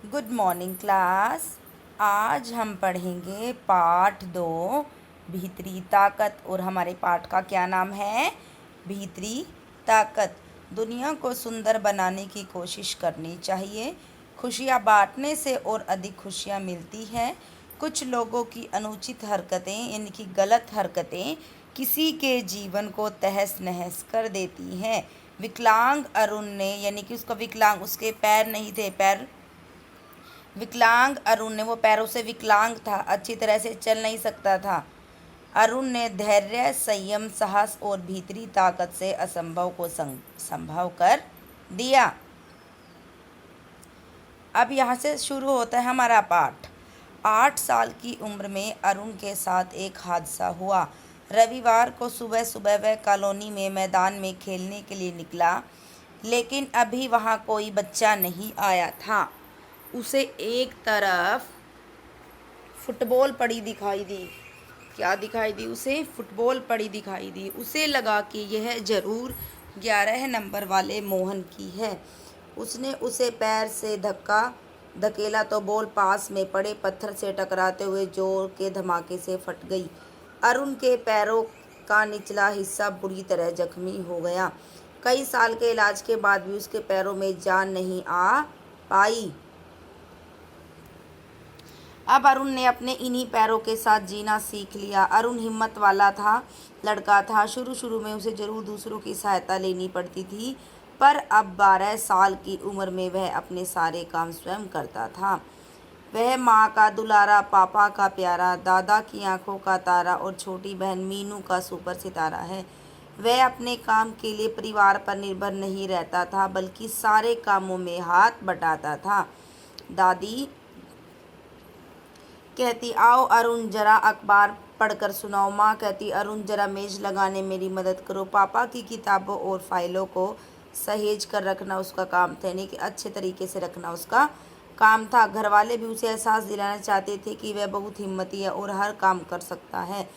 Good morning class. आज हम पढ़ेंगे पाठ 2 भीतरी ताकत। और हमारे पाठ का क्या नाम है? भीतरी ताकत। दुनिया को सुंदर बनाने की कोशिश करनी चाहिए। खुशियाँ बांटने से और अधिक खुशियाँ मिलती हैं। कुछ लोगों की अनुचित हरकतें यानी कि गलत हरकतें किसी के जीवन को तहस नहस कर देती हैं। विकलांग अरुण ने यानी कि उसका विकलांग उसके पैर नहीं थे, विकलांग अरुण ने, वो पैरों से विकलांग था, अच्छी तरह से चल नहीं सकता था। अरुण ने धैर्य, संयम, साहस और भीतरी ताकत से असंभव को संभव कर दिया। अब यहाँ से शुरू होता है हमारा पाठ। 8 साल की उम्र में अरुण के साथ एक हादसा हुआ। रविवार को सुबह सुबह वह कॉलोनी में मैदान में खेलने के लिए निकला, लेकिन अभी वहाँ कोई बच्चा नहीं आया था। उसे एक तरफ फुटबॉल पड़ी दिखाई दी। क्या दिखाई दी? उसे फुटबॉल पड़ी दिखाई दी। उसे लगा कि यह जरूर 11 नंबर वाले मोहन की है। उसने उसे पैर से धकेला तो बॉल पास में पड़े पत्थर से टकराते हुए जोर के धमाके से फट गई। अरुण के पैरों का निचला हिस्सा बुरी तरह जख्मी हो गया। कई साल के इलाज के बाद भी उसके पैरों में जान नहीं आ पाई। अब अरुण ने अपने इन्हीं पैरों के साथ जीना सीख लिया। अरुण हिम्मत वाला लड़का था। शुरू शुरू में उसे जरूर दूसरों की सहायता लेनी पड़ती थी, पर अब 12 साल की उम्र में वह अपने सारे काम स्वयं करता था। वह माँ का दुलारा, पापा का प्यारा, दादा की आंखों का तारा और छोटी बहन मीनू का सुपर सितारा है। वह अपने काम के लिए परिवार पर निर्भर नहीं रहता था, बल्कि सारे कामों में हाथ बटाता था। दादी कहती, आओ अरुण जरा अखबार पढ़कर सुनाओ। माँ कहती, अरुण जरा मेज लगाने मेरी मदद करो। पापा की किताबों और फाइलों को सहेज कर रखना उसका काम था, यानी कि अच्छे तरीके से रखना उसका काम था। घर वाले भी उसे एहसास दिलाना चाहते थे कि वह बहुत हिम्मती है और हर काम कर सकता है।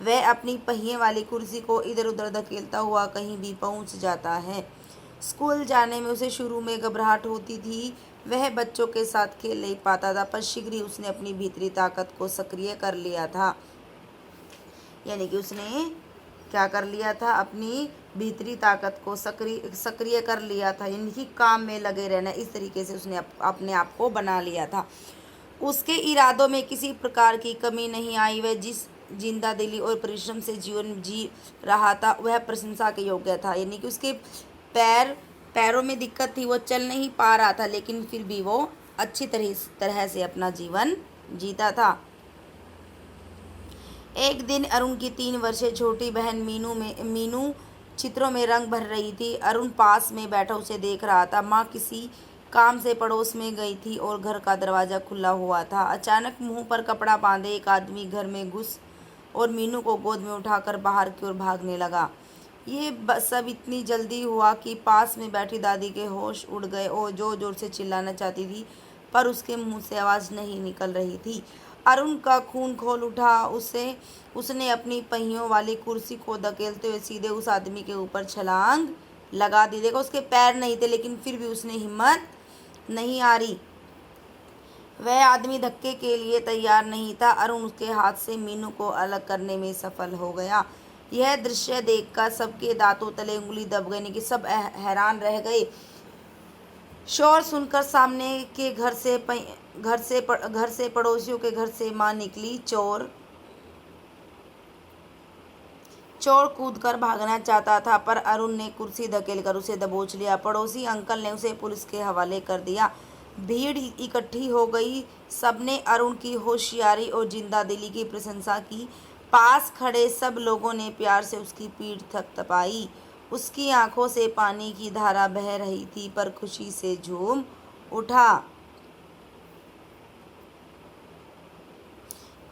वह अपनी पहिए वाली कुर्सी को इधर उधर धकेलता हुआ कहीं भी पहुँच जाता है। स्कूल जाने में उसे शुरू में घबराहट होती थी। वह बच्चों के साथ खेल नहीं पाता था, पर शीघ्र ही उसने अपनी भीतरी ताकत को सक्रिय कर लिया था। यानी कि उसने क्या कर लिया था? अपनी भीतरी ताकत को सक्रिय कर लिया था, यानी कि काम में लगे रहना। इस तरीके से उसने अपने आप को बना लिया था। उसके इरादों में किसी प्रकार की कमी नहीं आई। वह जिस जिंदा दिली और परिश्रम से जीवन जी रहा था वह प्रशंसा के योग्य था। यानी कि उसके पैरों में दिक्कत थी, वो चल नहीं पा रहा था, लेकिन फिर भी वो अच्छी तरह से अपना जीवन जीता था। एक दिन अरुण की 3 वर्षीय छोटी बहन मीनू चित्रों में रंग भर रही थी। अरुण पास में बैठा उसे देख रहा था। माँ किसी काम से पड़ोस में गई थी और घर का दरवाज़ा खुला हुआ था। अचानक मुंह पर कपड़ा बांधे एक आदमी घर में घुस और मीनू को गोद में उठाकर बाहर की ओर भागने लगा। ये सब इतनी जल्दी हुआ कि पास में बैठी दादी के होश उड़ गए और जोर जोर से चिल्लाना चाहती थी, पर उसके मुंह से आवाज़ नहीं निकल रही थी। अरुण का खून खोल उठा। उसने अपनी पहियों वाली कुर्सी को धकेलते हुए सीधे उस आदमी के ऊपर छलांग लगा दी। देखो, उसके पैर नहीं थे, लेकिन फिर भी उसने हिम्मत नहीं हारी। वह आदमी धक्के के लिए तैयार नहीं था। अरुण उसके हाथ से मीनू को अलग करने में सफल हो गया। यह दृश्य देखकर सबके दांतों तले उंगली दब गई, कि सब हैरान रह गए। शोर सुनकर सामने के घर से पड़ोसियों के घर से मां निकली। चोर कूदकर भागना चाहता था, पर अरुण ने कुर्सी धकेलकर उसे दबोच लिया। पड़ोसी अंकल ने उसे पुलिस के हवाले कर दिया। भीड़ इकट्ठी हो गई। सबने अरुण की होशियारी और जिंदादिली की प्रशंसा की। पास खड़े सब लोगों ने प्यार से उसकी पीठ थपथपाई। उसकी आंखों से पानी की धारा बह रही थी, पर खुशी से झूम उठा।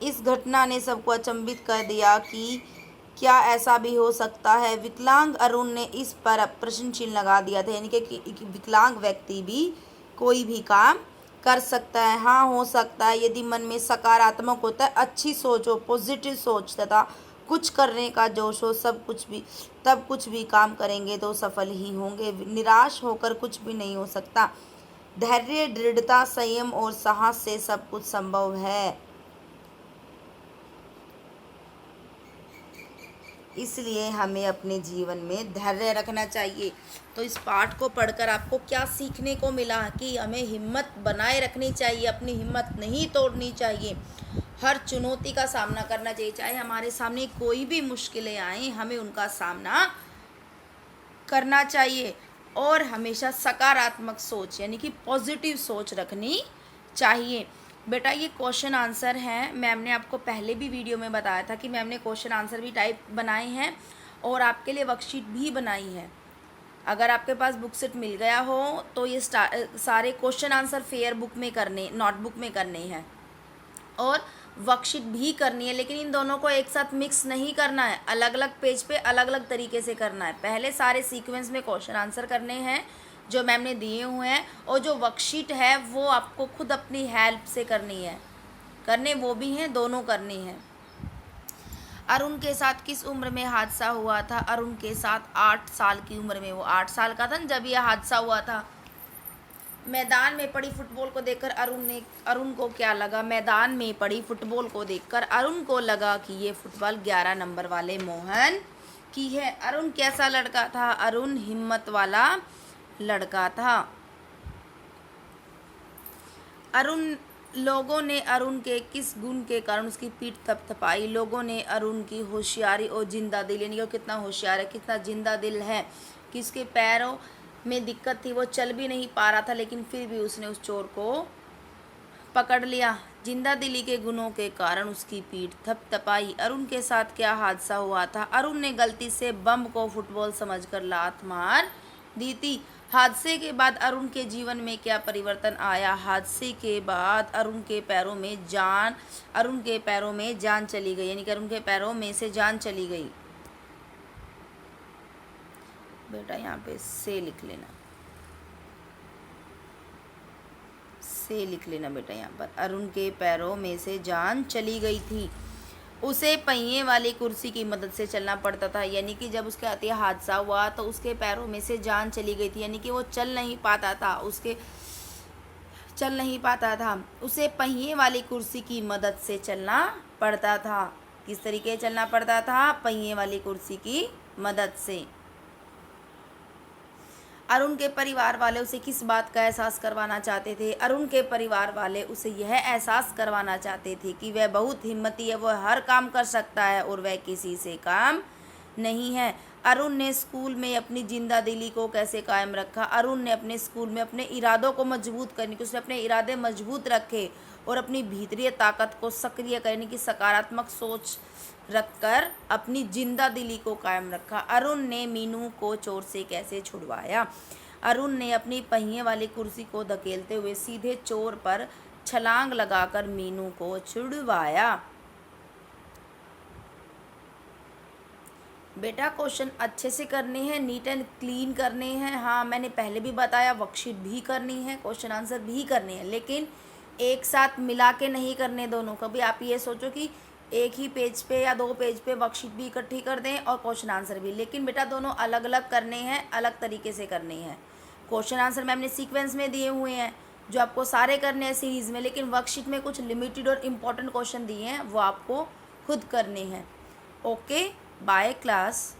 इस घटना ने सबको अचंभित कर दिया कि क्या ऐसा भी हो सकता है। विकलांग अरुण ने इस पर प्रश्न चिन्ह लगा दिया था, यानी कि विकलांग व्यक्ति भी कोई भी काम कर सकता है। हाँ, हो सकता है, यदि मन में सकारात्मक होता है, अच्छी सोच हो, पॉजिटिव सोच तथा कुछ करने का जोश हो, तब कुछ भी काम करेंगे तो सफल ही होंगे। निराश होकर कुछ भी नहीं हो सकता। धैर्य, दृढ़ता, संयम और साहस से सब कुछ संभव है। इसलिए हमें अपने जीवन में धैर्य रखना चाहिए। तो इस पाठ को पढ़कर आपको क्या सीखने को मिला कि हमें हिम्मत बनाए रखनी चाहिए, अपनी हिम्मत नहीं तोड़नी चाहिए, हर चुनौती का सामना करना चाहिए। चाहे हमारे सामने कोई भी मुश्किलें आएँ, हमें उनका सामना करना चाहिए और हमेशा सकारात्मक सोच यानी कि पॉजिटिव सोच रखनी चाहिए। बेटा ये क्वेश्चन आंसर हैं, मैम ने आपको पहले भी वीडियो में बताया था कि मैम ने क्वेश्चन आंसर भी टाइप बनाए हैं और आपके लिए वर्कशीट भी बनाई है। अगर आपके पास बुक सेट मिल गया हो तो ये सारे क्वेश्चन आंसर फेयर बुक में करने, नोटबुक में करने हैं और वर्कशीट भी करनी है, लेकिन इन दोनों को एक साथ मिक्स नहीं करना है, अलग अलग पेज पे अलग अलग तरीके से करना है। पहले सारे सीक्वेंस में क्वेश्चन आंसर करने हैं जो मैम ने दिए हुए हैं, और जो वर्कशीट है वो आपको खुद अपनी हेल्प से करनी है, करने वो भी हैं, दोनों करनी है। अरुण के साथ किस उम्र में हादसा हुआ था? अरुण के साथ 8 साल की उम्र में, वो 8 साल का था जब यह हादसा हुआ था। मैदान में पड़ी फुटबॉल को देखकर अरुण को क्या लगा? मैदान में पड़ी फुटबॉल को देखकर अरुण को लगा कि ये फुटबॉल 11 नंबर वाले मोहन की है। अरुण कैसा लड़का था? अरुण हिम्मत वाला लड़का था। लोगों ने अरुण के किस गुण के कारण उसकी पीठ थपथपाई? लोगों ने अरुण की होशियारी और जिंदा दिल, यानी कि कितना होशियार है, कितना जिंदा दिल है। किसके पैरों में दिक्कत थी, वो चल भी नहीं पा रहा था, लेकिन फिर भी उसने उस चोर को पकड़ लिया। जिंदा दिली के गुणों के कारण उसकी पीठ थपथपाई। अरुण के साथ क्या हादसा हुआ था? अरुण ने गलती से बम को फुटबॉल समझकर लात मार दी थी। हादसे के बाद अरुण के जीवन में क्या परिवर्तन आया? हादसे के बाद अरुण के पैरों में जान चली गई, यानी कि अरुण के पैरों में से जान चली गई। बेटा यहाँ पे से लिख लेना, से लिख लेना बेटा यहाँ पर। अरुण के पैरों में से जान चली गई थी। उसे पहिए वाली कुर्सी की मदद से चलना पड़ता था, यानी कि जब उसके साथ हादसा हुआ तो उसके पैरों में से जान चली गई थी, यानी कि वो चल नहीं पाता था। उसे पहिए वाली कुर्सी की मदद से चलना पड़ता था। किस तरीके से चलना पड़ता था? पहिए वाली कुर्सी की मदद से। अरुण के परिवार वाले उसे किस बात का एहसास करवाना चाहते थे? अरुण के परिवार वाले उसे यह एहसास करवाना चाहते थे कि वह बहुत हिम्मती है, वह हर काम कर सकता है और वह किसी से काम नहीं है। अरुण ने स्कूल में अपनी जिंदा दिली को कैसे कायम रखा? अरुण ने अपने स्कूल में अपने इरादों को मजबूत करने की, उसने अपने इरादे मजबूत रखे और अपनी भीतरी ताकत को सक्रिय करने की सकारात्मक सोच रखकर अपनी जिंदा दिली को कायम रखा। अरुण ने मीनू को चोर से कैसे छुड़वाया? अरुण ने अपनी पहिए वाली कुर्सी को धकेलते हुए सीधे चोर पर छलांग लगाकर मीनू को छुड़वाया। बेटा क्वेश्चन अच्छे से करने हैं, नीट एंड क्लीन करने हैं। हाँ मैंने पहले भी बताया, वर्कशीट भी करनी है, क्वेश्चन आंसर भी करने हैं, लेकिन एक साथ मिला के नहीं करने दोनों। कभी आप ये सोचो कि एक ही पेज पे या 2 पेज पे वर्कशीट भी इकट्ठी कर दें और क्वेश्चन आंसर भी, लेकिन बेटा दोनों अलग अलग करने हैं, अलग तरीके से करने हैं। क्वेश्चन आंसर मैम ने सीक्वेंस में दिए हुए हैं जो आपको सारे करने हैं सीरीज़ में, लेकिन वर्कशीट में कुछ लिमिटेड और इम्पॉर्टेंट क्वेश्चन दिए हैं, वो आपको खुद करने हैं। Okay bye class.